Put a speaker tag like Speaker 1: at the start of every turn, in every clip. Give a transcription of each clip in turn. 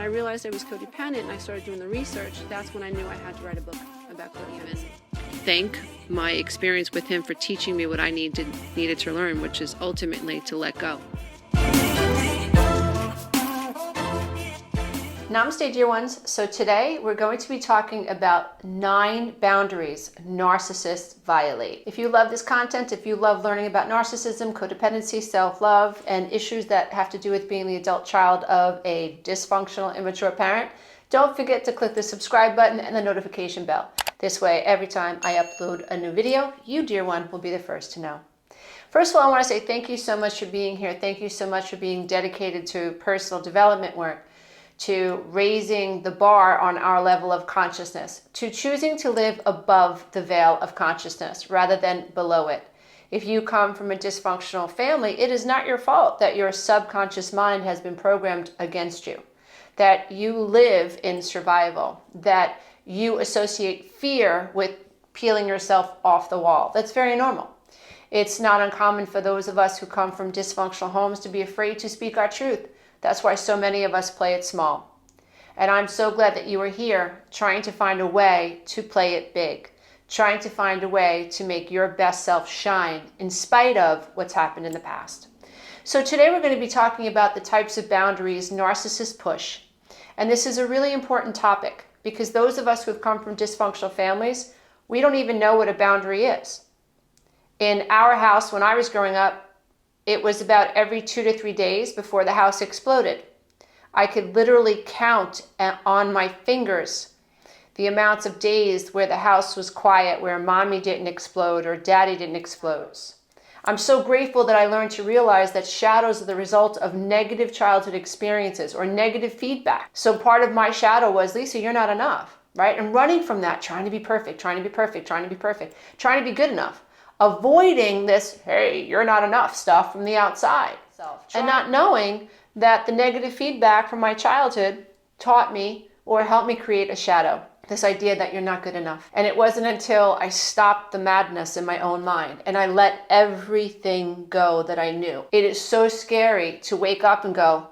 Speaker 1: I realized I was codependent and I started doing the research, that's when I knew I had to write a book about codependency. Thank my experience with him for teaching me what I needed to learn, which is ultimately to let go.
Speaker 2: Namaste, dear ones. So today we're going to be talking about 9 boundaries narcissists violate. If you love this content, if you love learning about narcissism, codependency, self-love, and issues that have to do with being the adult child of a dysfunctional, immature parent, don't forget to click the subscribe button and the notification bell. This way, every time I upload a new video, you, dear one, will be the first to know. First of all, I want to say thank you so much for being here. Thank you so much for being dedicated to personal development work, to raising the bar on our level of consciousness, to choosing to live above the veil of consciousness rather than below it. If you come from a dysfunctional family, it is not your fault that your subconscious mind has been programmed against you, that you live in survival, that you associate fear with peeling yourself off the wall. That's very normal. It's not uncommon for those of us who come from dysfunctional homes to be afraid to speak our truth. That's why so many of us play it small. And I'm so glad that you are here trying to find a way to play it big, trying to find a way to make your best self shine in spite of what's happened in the past. So today we're going to be talking about the types of boundaries narcissists push. And this is a really important topic because those of us who have come from dysfunctional families, we don't even know what a boundary is. In our house, when I was growing up, it was about every 2 to 3 days before the house exploded. I could literally count on my fingers the amounts of days where the house was quiet, where mommy didn't explode or daddy didn't explode. I'm so grateful that I learned to realize that shadows are the result of negative childhood experiences or negative feedback. So part of my shadow was, Lisa, you're not enough, right? And running from that, trying to be perfect, trying to be perfect, trying to be perfect, trying to be good enough. Avoiding this, hey, you're not enough stuff from the outside. And not knowing that the negative feedback from my childhood taught me or helped me create a shadow. This idea that you're not good enough. And it wasn't until I stopped the madness in my own mind and I let everything go that I knew. It is so scary to wake up and go,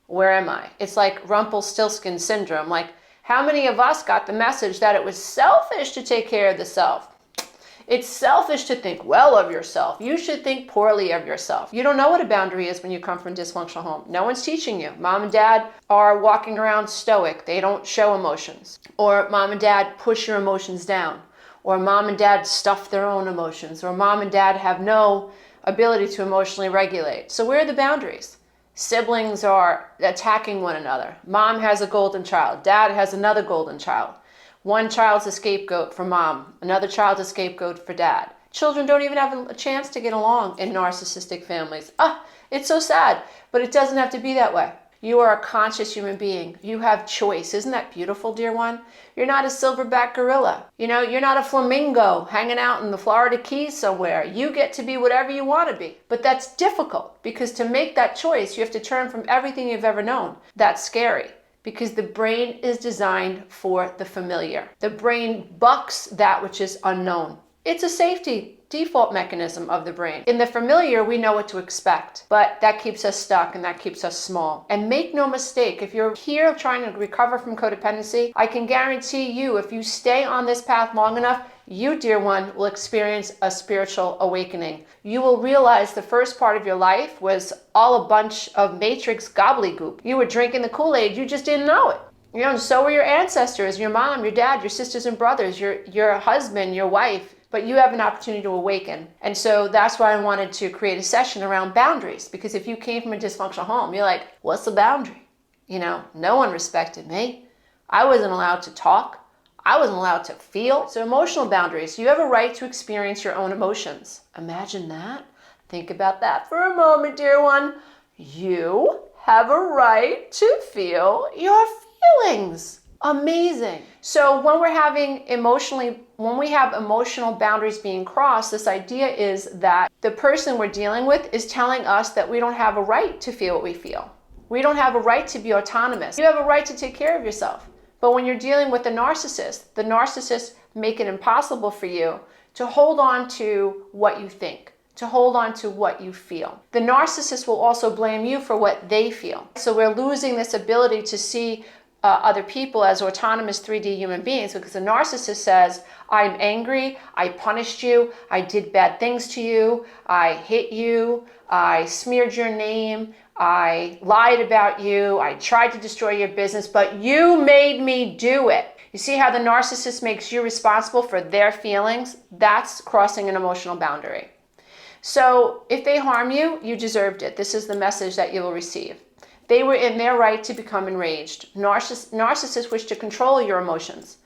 Speaker 2: where am I? It's like Rumpelstiltskin syndrome. Like, how many of us got the message that it was selfish to take care of the self? It's selfish to think well of yourself. You should think poorly of yourself. You don't know what a boundary is when you come from a dysfunctional home. No one's teaching you. Mom and dad are walking around stoic. They don't show emotions. Or mom and dad push your emotions down. Or mom and dad stuff their own emotions. Or mom and dad have no ability to emotionally regulate. So where are the boundaries? Siblings are attacking one another. Mom has a golden child. Dad has another golden child. One child's a scapegoat for mom, another child's a scapegoat for dad. Children don't even have a chance to get along in narcissistic families. It's so sad, but it doesn't have to be that way. You are a conscious human being. You have choice. Isn't that beautiful, dear one? You're not a silverback gorilla. You're not a flamingo hanging out in the Florida Keys somewhere. You get to be whatever you want to be. But that's difficult because to make that choice, you have to turn from everything you've ever known. That's scary. Because the brain is designed for the familiar. The brain bucks that which is unknown. It's a safety default mechanism of the brain. In the familiar, we know what to expect, but that keeps us stuck and that keeps us small. And make no mistake, if you're here trying to recover from codependency, I can guarantee you, if you stay on this path long enough, you, dear one, will experience a spiritual awakening. You will realize the first part of your life was all a bunch of matrix gobbledygook. You were drinking the Kool-Aid, you just didn't know it. And so were your ancestors, your mom, your dad, your sisters and brothers, your husband, your wife. But you have an opportunity to awaken. And so that's why I wanted to create a session around boundaries. Because if you came from a dysfunctional home, you're like, what's the boundary? No one respected me. I wasn't allowed to talk. I wasn't allowed to feel. So emotional boundaries. You have a right to experience your own emotions. Imagine that. Think about that for a moment, dear one. You have a right to feel your feelings. Amazing. So when we have emotional boundaries being crossed, this idea is that the person we're dealing with is telling us that we don't have a right to feel what we feel. We don't have a right to be autonomous. You have a right to take care of yourself. But when you're dealing with the narcissists make it impossible for you to hold on to what you think, to hold on to what you feel. The narcissist will also blame you for what they feel. So we're losing this ability to see other people as autonomous 3D human beings, because the narcissist says, I'm angry, I punished you, I did bad things to you, I hit you, I smeared your name, I lied about you, I tried to destroy your business, but you made me do it. You see how the narcissist makes you responsible for their feelings? That's crossing an emotional boundary. So if they harm you, you deserved it. This is the message that you will receive. They were in their right to become enraged. Narcissists wish to control your emotions.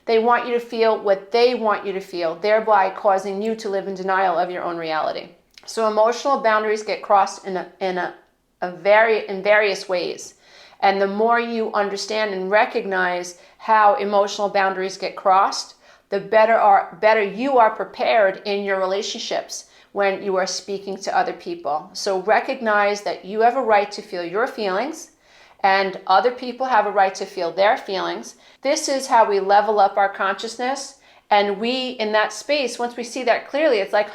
Speaker 2: They want you to feel what they want you to feel, thereby causing you to live in denial of your own reality. So emotional boundaries get crossed in various ways. And the more you understand and recognize how emotional boundaries get crossed, the better you are prepared in your relationships when you are speaking to other people. So recognize that you have a right to feel your feelings, and other people have a right to feel their feelings. This is how we level up our consciousness. And we, in that space, once we see that clearly, it's like,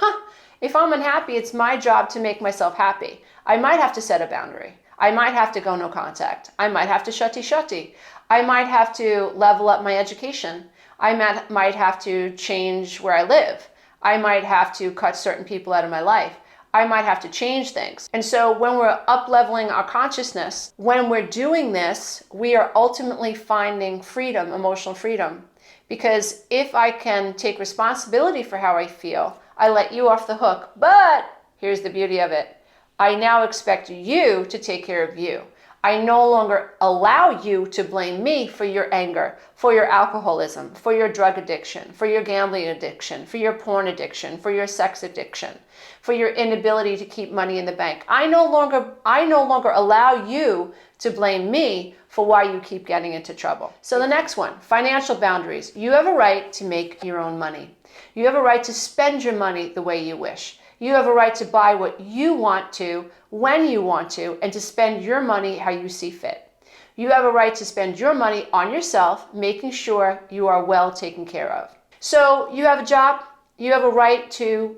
Speaker 2: if I'm unhappy, it's my job to make myself happy. I might have to set a boundary. I might have to go no contact. I might have to shutty. I might have to level up my education. I might have to change where I live. I might have to cut certain people out of my life. I might have to change things. And so when we're up-leveling our consciousness, when we're doing this, we are ultimately finding freedom, emotional freedom. Because if I can take responsibility for how I feel, I let you off the hook. But here's the beauty of it. I now expect you to take care of you. I no longer allow you to blame me for your anger, for your alcoholism, for your drug addiction, for your gambling addiction, for your porn addiction, for your sex addiction, for your inability to keep money in the bank. I no longer allow you to blame me for why you keep getting into trouble. So the next one, financial boundaries. You have a right to make your own money. You have a right to spend your money the way you wish. You have a right to buy what you want to, when you want to, and to spend your money how you see fit. You have a right to spend your money on yourself, making sure you are well taken care of. So you have a job, you have a right to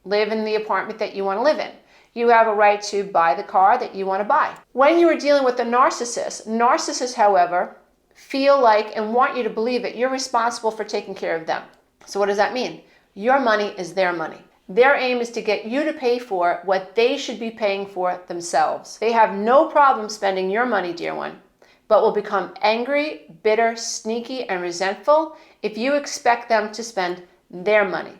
Speaker 2: live in the apartment that you want to live in. You have a right to buy the car that you want to buy. When you are dealing with a narcissists, however, feel like and want you to believe that you're responsible for taking care of them. So what does that mean? Your money is their money. Their aim is to get you to pay for what they should be paying for themselves. They have no problem spending your money, dear one, but will become angry, bitter, sneaky, and resentful if you expect them to spend their money.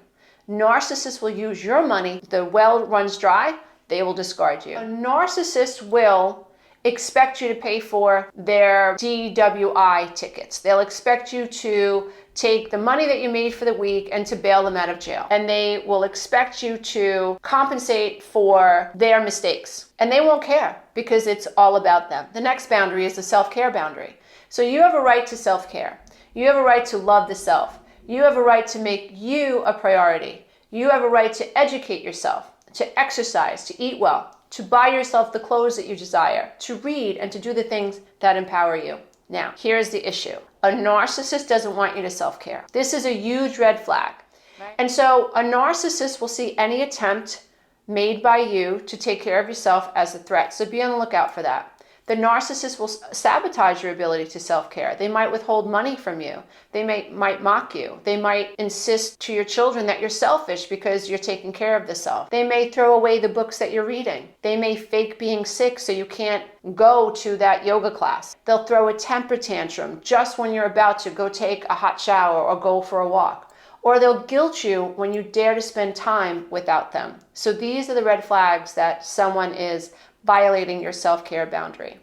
Speaker 2: Narcissists will use your money. If the well runs dry, they will discard you. A narcissist will expect you to pay for their DWI tickets. They'll expect you to take the money that you made for the week and to bail them out of jail. And they will expect you to compensate for their mistakes. And they won't care because it's all about them. The next boundary is the self-care boundary. So you have a right to self-care. You have a right to love the self. You have a right to make you a priority. You have a right to educate yourself, to exercise, to eat well, to buy yourself the clothes that you desire, to read, and to do the things that empower you. Now, here's the issue. A narcissist doesn't want you to self-care. This is a huge red flag. Right. And so a narcissist will see any attempt made by you to take care of yourself as a threat. So be on the lookout for that. The narcissist will sabotage your ability to self-care. They might withhold money from you. They might mock you. They might insist to your children that you're selfish because you're taking care of the self. They may throw away the books that you're reading. They may fake being sick so you can't go to that yoga class. They'll throw a temper tantrum just when you're about to go take a hot shower or go for a walk. Or they'll guilt you when you dare to spend time without them. So these are the red flags that someone is violating your self-care boundary.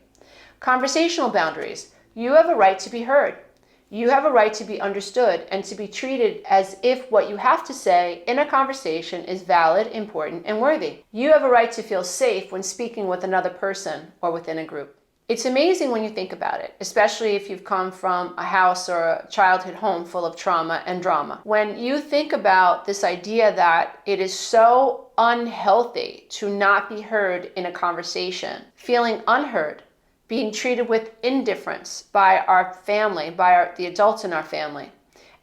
Speaker 2: Conversational boundaries. You have a right to be heard. You have a right to be understood and to be treated as if what you have to say in a conversation is valid, important, and worthy. You have a right to feel safe when speaking with another person or within a group. It's amazing when you think about it, especially if you've come from a house or a childhood home full of trauma and drama. When you think about this idea that it is so unhealthy to not be heard in a conversation, feeling unheard, being treated with indifference by our family, by the adults in our family,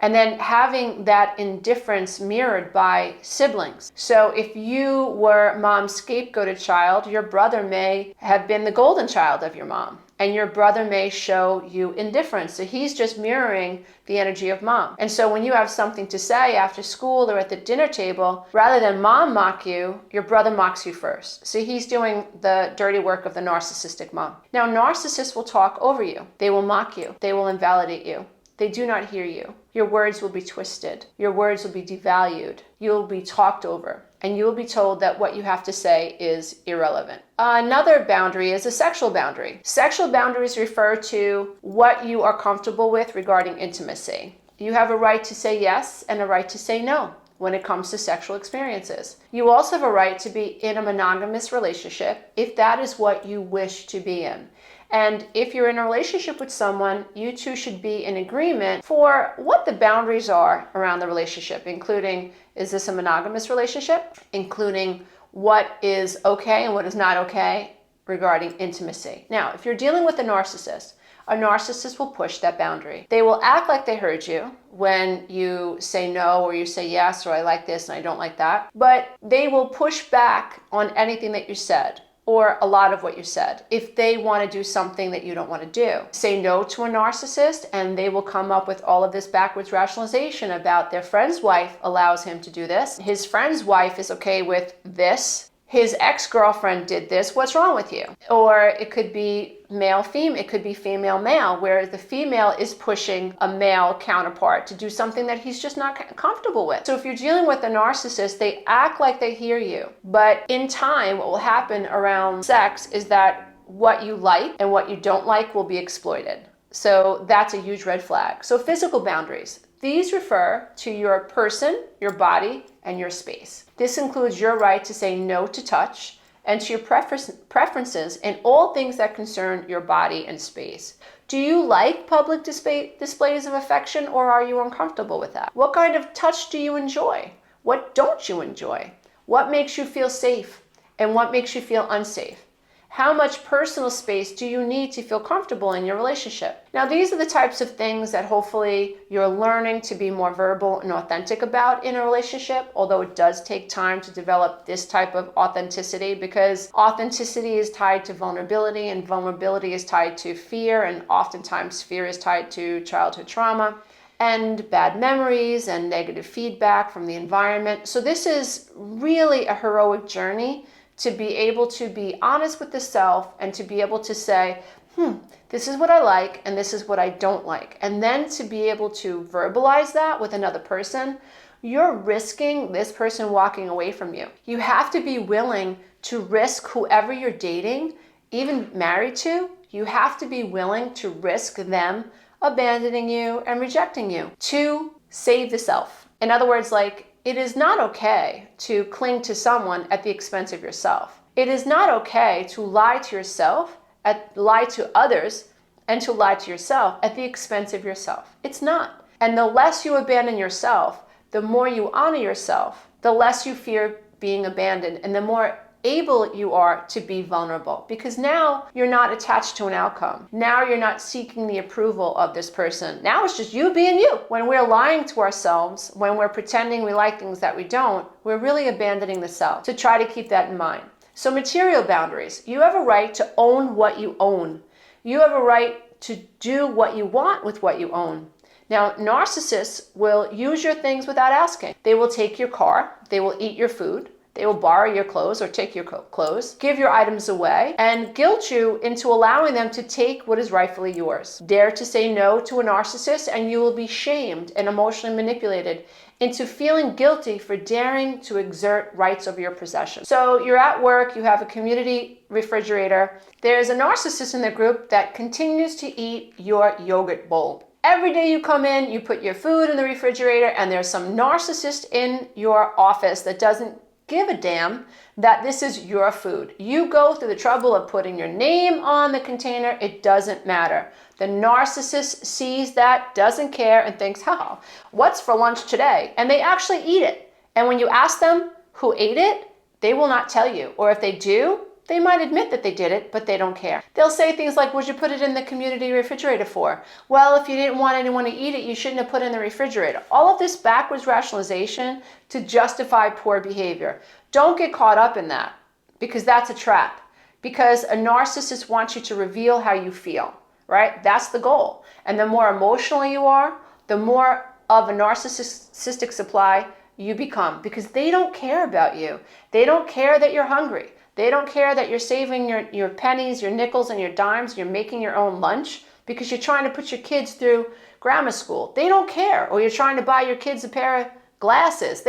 Speaker 2: And then having that indifference mirrored by siblings. So if you were mom's scapegoated child, your brother may have been the golden child of your mom. And your brother may show you indifference. So he's just mirroring the energy of mom. And so when you have something to say after school or at the dinner table, rather than mom mock you, your brother mocks you first. So he's doing the dirty work of the narcissistic mom. Now, narcissists will talk over you. They will mock you. They will invalidate you. They do not hear you. Your words will be twisted. Your words will be devalued. You'll be talked over. And you will be told that what you have to say is irrelevant. Another boundary is a sexual boundary. Sexual boundaries refer to what you are comfortable with regarding intimacy. You have a right to say yes and a right to say no when it comes to sexual experiences. You also have a right to be in a monogamous relationship if that is what you wish to be in. And if you're in a relationship with someone, you two should be in agreement for what the boundaries are around the relationship, including, is this a monogamous relationship? Including what is okay and what is not okay regarding intimacy. Now, if you're dealing with a narcissist will push that boundary. They will act like they heard you when you say no or you say yes, or I like this and I don't like that. But they will push back on anything that you said, or a lot of what you said, if they want to do something that you don't want to do. Say no to a narcissist and they will come up with all of this backwards rationalization about their friend's wife allows him to do this. His friend's wife is okay with this. His ex-girlfriend did this. What's wrong with you? Or it could be male-female. It could be female-male, where the female is pushing a male counterpart to do something that he's just not comfortable with. So if you're dealing with a narcissist, they act like they hear you. But in time, what will happen around sex is that what you like and what you don't like will be exploited. So that's a huge red flag. So physical boundaries. These refer to your person, your body, and your space. This includes your right to say no to touch and to your preferences in all things that concern your body and space. Do you like public displays of affection, or are you uncomfortable with that? What kind of touch do you enjoy? What don't you enjoy? What makes you feel safe and what makes you feel unsafe? How much personal space do you need to feel comfortable in your relationship? Now, these are the types of things that hopefully you're learning to be more verbal and authentic about in a relationship, although it does take time to develop this type of authenticity, because authenticity is tied to vulnerability, and vulnerability is tied to fear, and oftentimes fear is tied to childhood trauma and bad memories and negative feedback from the environment. So this is really a heroic journey to be able to be honest with the self and to be able to say, this is what I like and this is what I don't like. And then to be able to verbalize that with another person, you're risking this person walking away from you. You have to be willing to risk whoever you're dating, even married to, you have to be willing to risk them abandoning you and rejecting you to save the self. In other words, like, it is not okay to cling to someone at the expense of yourself. It is not okay to lie to yourself, lie to others, and to lie to yourself at the expense of yourself. It's not. And the less you abandon yourself, the more you honor yourself, the less you fear being abandoned, and the more able you are to be vulnerable, because now you're not attached to an outcome. Now you're not seeking the approval of this person. Now it's just you being you. When we're lying to ourselves, when we're pretending we like things that we don't, we're really abandoning the self. To try to keep that in mind. So material boundaries. You have a right to own what you own. You have a right to do what you want with what you own. Now, narcissists will use your things without asking. They will take your car. They will eat your food. They will borrow your clothes or take your clothes, give your items away, and guilt you into allowing them to take what is rightfully yours. Dare to say no to a narcissist and you will be shamed and emotionally manipulated into feeling guilty for daring to exert rights over your possessions. So you're at work, you have a community refrigerator. There's a narcissist in the group that continues to eat your yogurt bowl. Every day you come in, you put your food in the refrigerator, and there's some narcissist in your office that doesn't give a damn that this is your food. You go through the trouble of putting your name on the container, it doesn't matter. The narcissist sees that, doesn't care, and thinks, what's for lunch today? And they actually eat it. And when you ask them who ate it, they will not tell you. Or if they do, They might admit that they did it, but they don't care. They'll say things like, what'd you put it in the community refrigerator for? Well, if you didn't want anyone to eat it, you shouldn't have put it in the refrigerator. All of this backwards rationalization to justify poor behavior. Don't get caught up in that, because that's a trap. Because a narcissist wants you to reveal how you feel, right? That's the goal. And the more emotional you are, the more of a narcissistic supply you become, because they don't care about you. They don't care that you're hungry. They don't care that you're saving your pennies, your nickels, and your dimes. You're making your own lunch because you're trying to put your kids through grammar school. They don't care. Or you're trying to buy your kids a pair of glasses.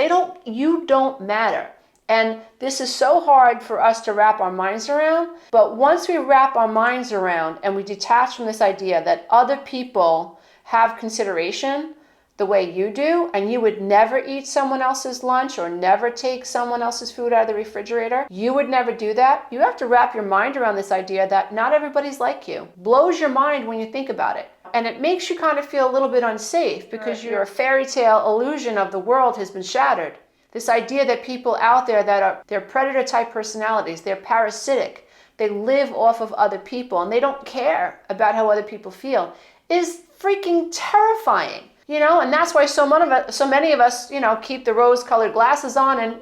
Speaker 2: You don't matter. And this is so hard for us to wrap our minds around. But once we wrap our minds around and we detach from this idea that other people have consideration the way you do, and you would never eat someone else's lunch or never take someone else's food out of the refrigerator, you would never do that. You have to wrap your mind around this idea that not everybody's like you. Blows your mind when you think about it. And it makes you kind of feel a little bit unsafe because your fairy tale illusion of the world has been shattered. This idea that people out there they're predator type personalities, they're parasitic, they live off of other people and they don't care about how other people feel is freaking terrifying. And that's why so many of us, keep the rose-colored glasses on and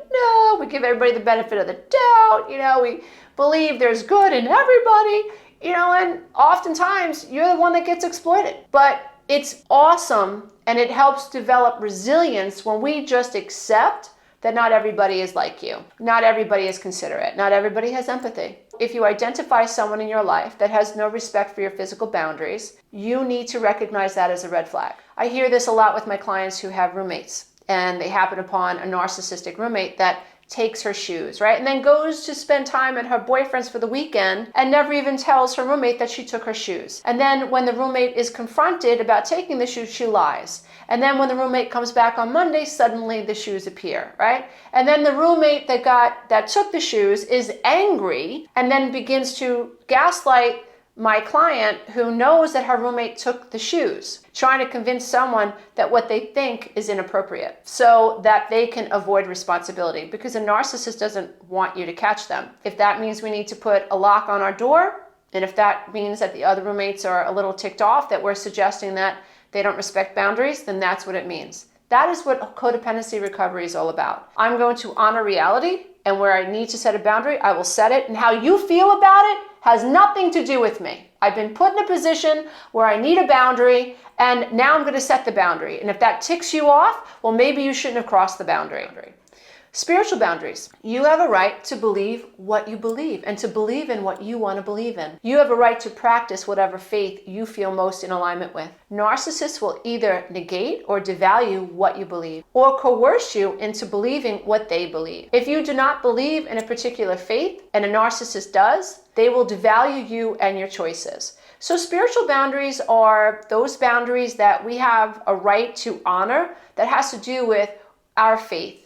Speaker 2: we give everybody the benefit of the doubt. We believe there's good in everybody, and oftentimes you're the one that gets exploited. But it's awesome and it helps develop resilience when we just accept that not everybody is like you. Not everybody is considerate. Not everybody has empathy. If you identify someone in your life that has no respect for your physical boundaries, you need to recognize that as a red flag. I hear this a lot with my clients who have roommates, and they happen upon a narcissistic roommate that takes her shoes, right? And then goes to spend time at her boyfriend's for the weekend and never even tells her roommate that she took her shoes. And then when the roommate is confronted about taking the shoes, she lies. And then when the roommate comes back on Monday, suddenly the shoes appear, right? And then the roommate that took the shoes is angry and then begins to gaslight my client who knows that her roommate took the shoes, trying to convince someone that what they think is inappropriate so that they can avoid responsibility, because a narcissist doesn't want you to catch them. If that means we need to put a lock on our door, and if that means that the other roommates are a little ticked off that we're suggesting that they don't respect boundaries, then that's what it means. That is what codependency recovery is all about. I'm going to honor reality, and where I need to set a boundary, I will set it, and how you feel about it has nothing to do with me. I've been put in a position where I need a boundary, and now I'm going to set the boundary. And if that ticks you off, well, maybe you shouldn't have crossed the boundary. Spiritual boundaries. You have a right to believe what you believe and to believe in what you want to believe in. You have a right to practice whatever faith you feel most in alignment with. Narcissists will either negate or devalue what you believe or coerce you into believing what they believe. If you do not believe in a particular faith and a narcissist does, they will devalue you and your choices. So spiritual boundaries are those boundaries that we have a right to honor that has to do with our faith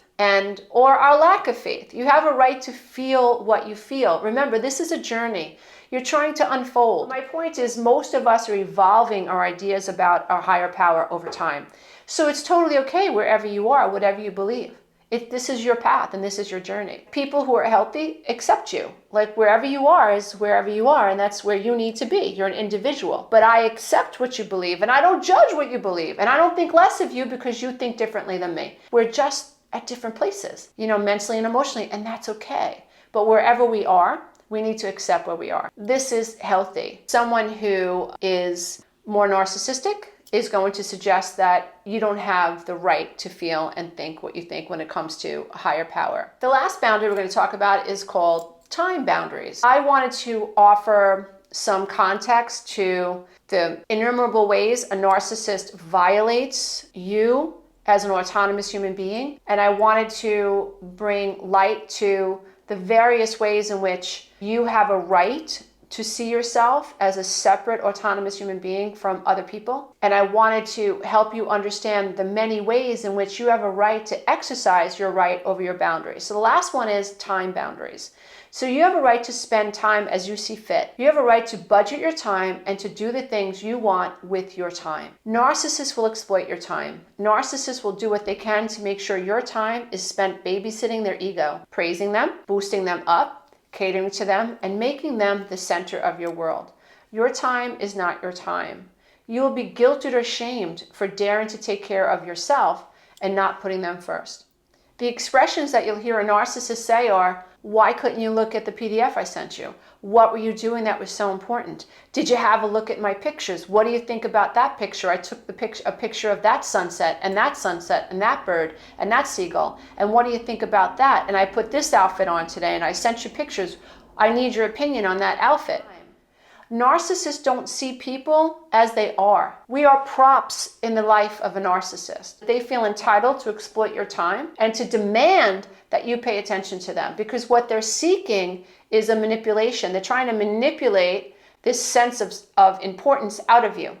Speaker 2: or our lack of faith. You have a right to feel what you feel. Remember, this is a journey. You're trying to unfold. My point is most of us are evolving our ideas about our higher power over time. So it's totally okay wherever you are, whatever you believe. This is your path and this is your journey. People who are healthy accept you. Like wherever you are is wherever you are, and that's where you need to be. You're an individual. But I accept what you believe, and I don't judge what you believe, and I don't think less of you because you think differently than me. We're just at different places, mentally and emotionally, and that's okay. But wherever we are, we need to accept where we are. This is healthy. Someone who is more narcissistic is going to suggest that you don't have the right to feel and think what you think when it comes to higher power. The last boundary we're going to talk about is called time boundaries. I wanted to offer some context to the innumerable ways a narcissist violates you as an autonomous human being. And I wanted to bring light to the various ways in which you have a right to see yourself as a separate autonomous human being from other people. And I wanted to help you understand the many ways in which you have a right to exercise your right over your boundaries. So the last one is time boundaries. So you have a right to spend time as you see fit. You have a right to budget your time and to do the things you want with your time. Narcissists will exploit your time. Narcissists will do what they can to make sure your time is spent babysitting their ego, praising them, boosting them up, catering to them, and making them the center of your world. Your time is not your time. You will be guilted or shamed for daring to take care of yourself and not putting them first. The expressions that you'll hear a narcissist say are, why couldn't you look at the PDF I sent you? What were you doing that was so important? Did you have a look at my pictures? What do you think about that picture? I took a picture of that sunset and that bird and that seagull. And what do you think about that? And I put this outfit on today and I sent you pictures. I need your opinion on that outfit. Narcissists don't see people as they are. We are props in the life of a narcissist. They feel entitled to exploit your time and to demand that you pay attention to them, because what they're seeking is a manipulation. They're trying to manipulate this sense of importance out of you.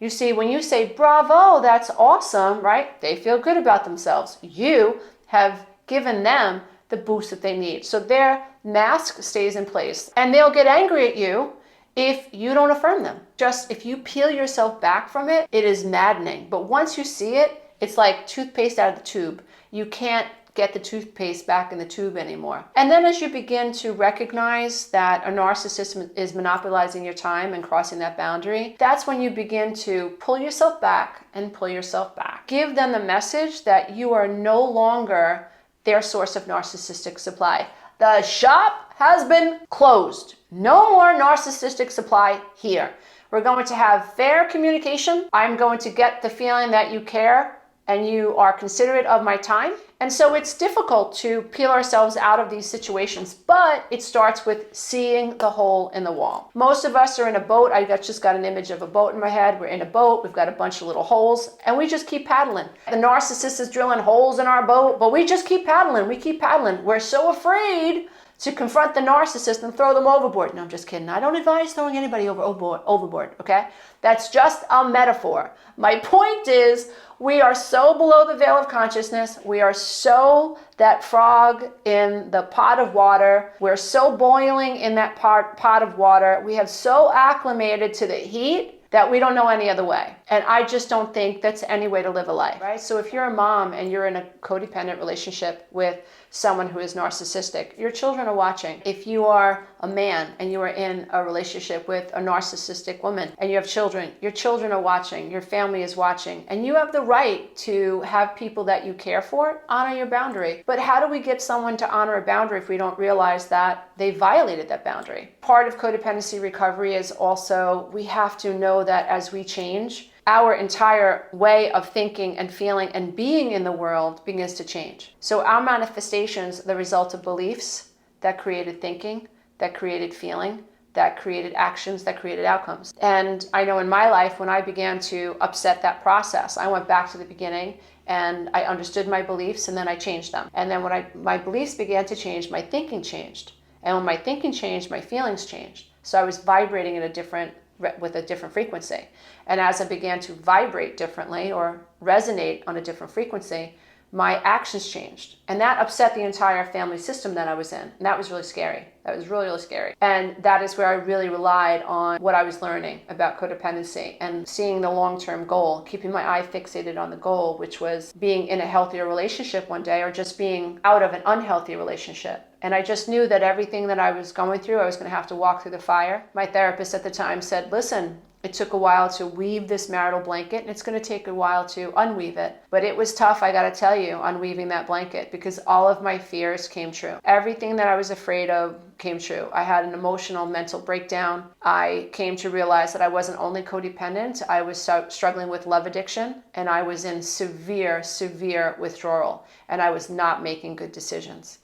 Speaker 2: You see, when you say, bravo, that's awesome, right? They feel good about themselves. You have given them the boost that they need. So their mask stays in place, and they'll get angry at you if you don't affirm them. Just if you peel yourself back from it, it is maddening. But once you see it, it's like toothpaste out of the tube. You can't get the toothpaste back in the tube anymore. And then as you begin to recognize that a narcissist is monopolizing your time and crossing that boundary, that's when you begin to pull yourself back and pull yourself back. Give them the message that you are no longer their source of narcissistic supply. The shop has been closed. No more narcissistic supply here. We're going to have fair communication. I'm going to get the feeling that you care and you are considerate of my time. And so it's difficult to peel ourselves out of these situations, but it starts with seeing the hole in the wall. Most of us are in a boat. I just got an image of a boat in my head. We're in a boat. We've got a bunch of little holes, and we just keep paddling. The narcissist is drilling holes in our boat, but we just keep paddling. We keep paddling. We're so afraid to confront the narcissist and throw them overboard. No, I'm just kidding. I don't advise throwing anybody overboard, okay? That's just a metaphor. My point is, we are so below the veil of consciousness. We are so that frog in the pot of water. We're so boiling in that pot of water. We have so acclimated to the heat that we don't know any other way. And I just don't think that's any way to live a life, right? So if you're a mom and you're in a codependent relationship with someone who is narcissistic, your children are watching. If you are a man and you are in a relationship with a narcissistic woman and you have children, your children are watching, your family is watching, and you have the right to have people that you care for honor your boundary. But how do we get someone to honor a boundary if we don't realize that they violated that boundary? Part of codependency recovery is also we have to know that as we change, our entire way of thinking and feeling and being in the world begins to change. So our manifestations are the result of beliefs that created thinking, that created feeling, that created actions, that created outcomes. And I know in my life, when I began to upset that process, I went back to the beginning and I understood my beliefs and then I changed them. And then when my beliefs began to change, my thinking changed. And when my thinking changed, my feelings changed. So I was vibrating with a different frequency. And as I began to vibrate differently or resonate on a different frequency, my actions changed. And that upset the entire family system that I was in. And that was really scary. That was really, really scary. And that is where I really relied on what I was learning about codependency and seeing the long-term goal, keeping my eye fixated on the goal, which was being in a healthier relationship one day or just being out of an unhealthy relationship. And I just knew that everything that I was going through, I was going to have to walk through the fire. My therapist at the time said, listen, it took a while to weave this marital blanket, and it's going to take a while to unweave it. But it was tough, I got to tell you, unweaving that blanket, because all of my fears came true. Everything that I was afraid of came true. I had an emotional, mental breakdown. I came to realize that I wasn't only codependent, I was struggling with love addiction, and I was in severe, severe withdrawal, and I was not making good decisions.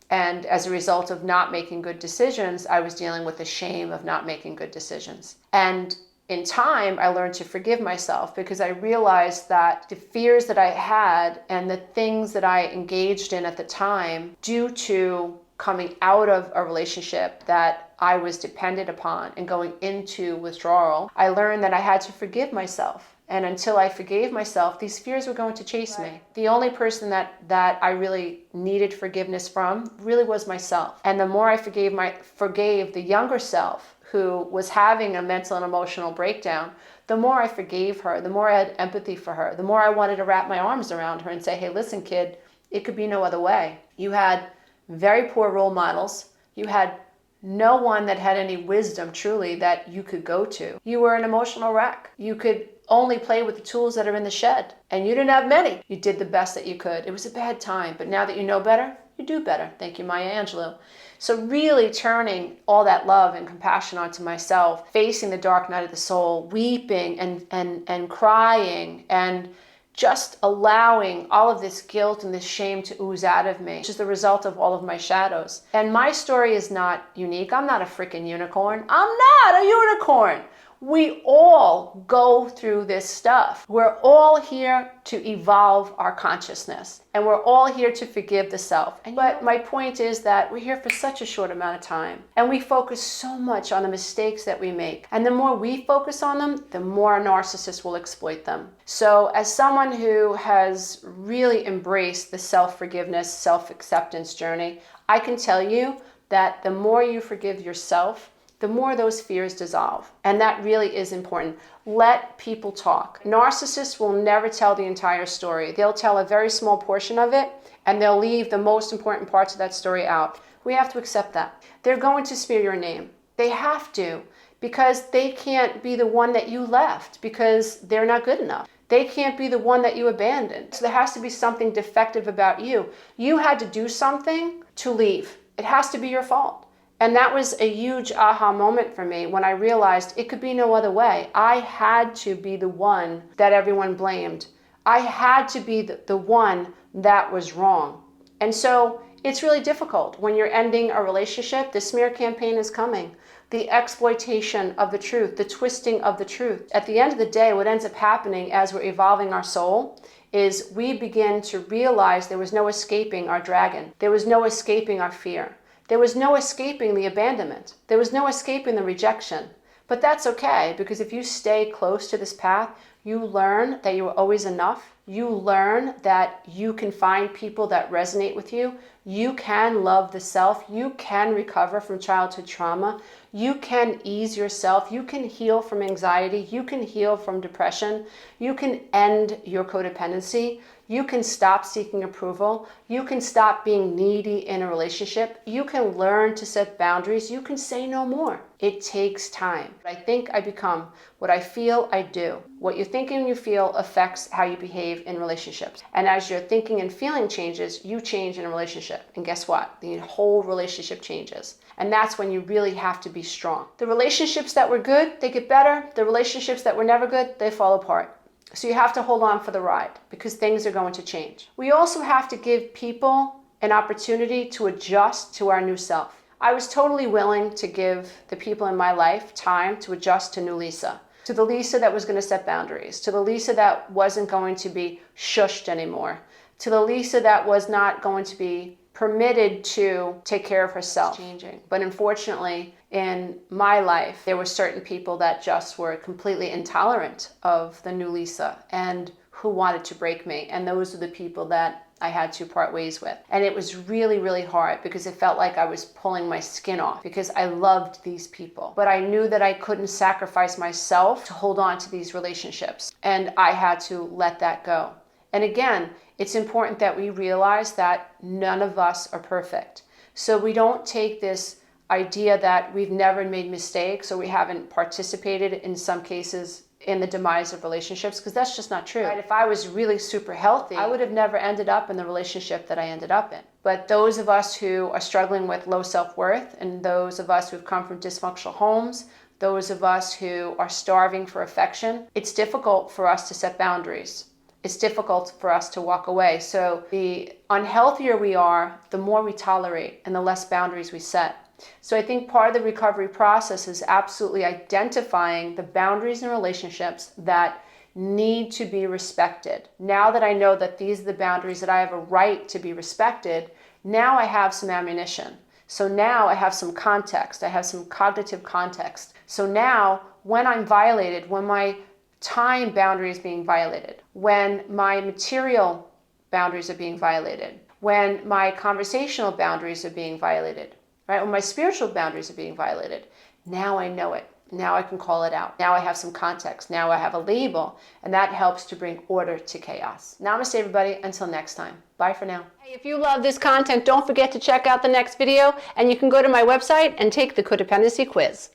Speaker 2: And as a result of not making good decisions, I was dealing with the shame of not making good decisions. And in time, I learned to forgive myself because I realized that the fears that I had and the things that I engaged in at the time, due to coming out of a relationship that I was dependent upon and going into withdrawal, I learned that I had to forgive myself. And until I forgave myself, these fears were going to chase me. The only person that I really needed forgiveness from really was myself. And the more I forgave the younger self, who was having a mental and emotional breakdown, the more I forgave her, the more I had empathy for her, the more I wanted to wrap my arms around her and say, hey, listen, kid, it could be no other way. You had very poor role models You had no one that had any wisdom truly that you could go to. You were an emotional wreck. You could only play with the tools that are in the shed, and you didn't have many. You did the best that you could. It was a bad time, but now that you know better, you do better. Thank you, Maya Angelou. So really turning all that love and compassion onto myself, facing the dark night of the soul, weeping and crying, and just allowing all of this guilt and this shame to ooze out of me, which is the result of all of my shadows. And my story is not unique. I'm not a freaking unicorn. I'm not a unicorn. We all go through this stuff. We're all here to evolve our consciousness, and we're all here to forgive the self. But my point is that we're here for such a short amount of time, and we focus so much on the mistakes that we make. And the more we focus on them, the more a narcissist will exploit them. So as someone who has really embraced the self-forgiveness, self-acceptance journey, I can tell you that the more you forgive yourself, the more those fears dissolve. And that really is important. Let people talk. Narcissists will never tell the entire story. They'll tell a very small portion of it, and they'll leave the most important parts of that story out. We have to accept that. They're going to smear your name. They have to, because they can't be the one that you left, because they're not good enough. They can't be the one that you abandoned. So there has to be something defective about you. You had to do something to leave. It has to be your fault. And that was a huge aha moment for me when I realized it could be no other way. I had to be the one that everyone blamed. I had to be the one that was wrong. And so it's really difficult when you're ending a relationship. The smear campaign is coming. The exploitation of the truth, the twisting of the truth. At the end of the day, what ends up happening as we're evolving our soul is we begin to realize there was no escaping our dragon. There was no escaping our fear. There was no escaping the abandonment. There was no escaping the rejection. But that's okay, because if you stay close to this path, you learn that you are always enough. You learn that you can find people that resonate with you. You can love the self. You can recover from childhood trauma. You can ease yourself. You can heal from anxiety. You can heal from depression. You can end your codependency. You can stop seeking approval. You can stop being needy in a relationship. You can learn to set boundaries. You can say no more. It takes time. I think I become. What I feel, I do. What you think and you feel affects how you behave in relationships. And as your thinking and feeling changes, you change in a relationship. And guess what? The whole relationship changes. And that's when you really have to be strong. The relationships that were good, they get better. The relationships that were never good, they fall apart. So you have to hold on for the ride, because things are going to change. We also have to give people an opportunity to adjust to our new self. I was totally willing to give the people in my life time to adjust to new Lisa. To the Lisa that was going to set boundaries. To the Lisa that wasn't going to be shushed anymore. To the Lisa that was not going to be permitted to take care of herself. Changing. But unfortunately, in my life, there were certain people that just were completely intolerant of the new Lisa and who wanted to break me. And those are the people that I had to part ways with. And it was really, really hard, because it felt like I was pulling my skin off, because I loved these people. But I knew that I couldn't sacrifice myself to hold on to these relationships. And I had to let that go. And again, it's important that we realize that none of us are perfect. So we don't take this idea that we've never made mistakes or we haven't participated in some cases in the demise of relationships, because that's just not true. Right? If I was really super healthy, I would have never ended up in the relationship that I ended up in. But those of us who are struggling with low self-worth, and those of us who've come from dysfunctional homes, those of us who are starving for affection, it's difficult for us to set boundaries. It's difficult for us to walk away. So the unhealthier we are, the more we tolerate and the less boundaries we set. So I think part of the recovery process is absolutely identifying the boundaries in relationships that need to be respected. Now that I know that these are the boundaries that I have a right to be respected, now I have some ammunition. So now I have some context. I have some cognitive context. So now when I'm violated, when my time boundary is being violated, when my material boundaries are being violated, when my conversational boundaries are being violated, right? When my spiritual boundaries are being violated, now I know it. Now I can call it out. Now I have some context. Now I have a label, and that helps to bring order to chaos. Namaste, everybody. Until next time. Bye for now. Hey, if you love this content, don't forget to check out the next video, and you can go to my website and take the Codependency quiz.